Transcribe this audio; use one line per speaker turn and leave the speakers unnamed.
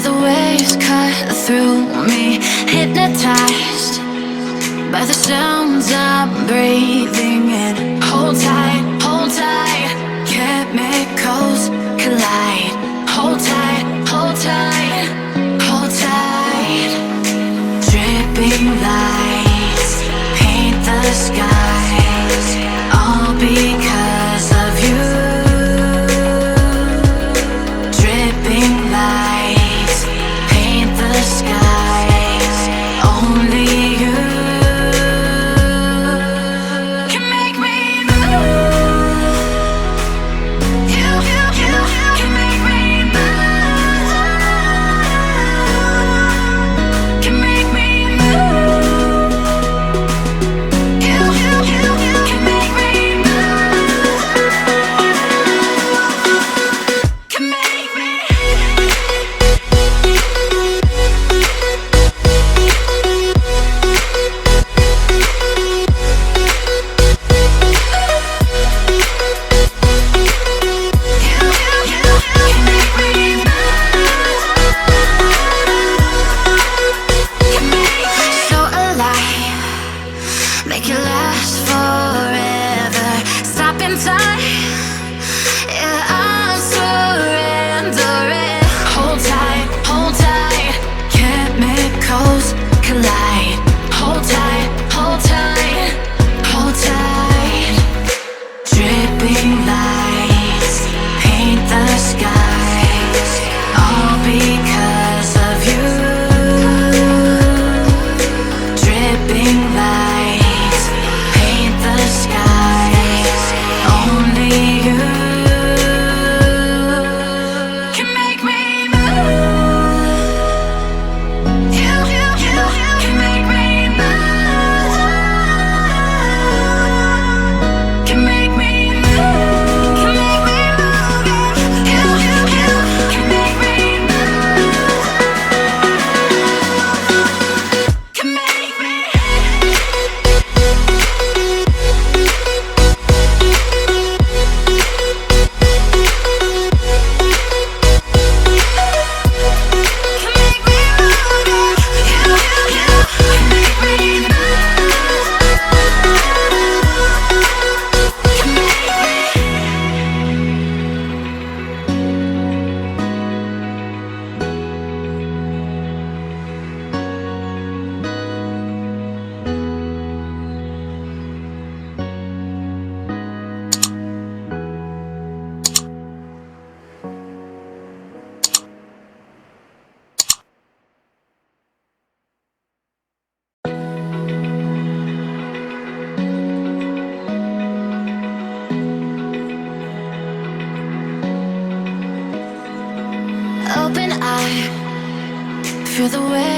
the waves cut through me, hypnotized by the sounds I'm breathing in. Hold tight, chemicals collide. Hold tight, hold tight, hold tight. Dripping lights paint the skies, all because of you. Dripping lights paint the skies, only you can make me move. You can make me move. Can make me move. You can make me move. Can make me. So alive, make it last forever. Stop in time, yeah, I'm surrendering. Hold tight, chemicals collide. Hold tight, hold tight, hold tight. Dripping lights paint the skies, all because of you. Dripping lights paint the skies, only you can make me move. You can make me move. Can make me move. Can make me move. You can make me move. Can make me. Open eye, feel the way.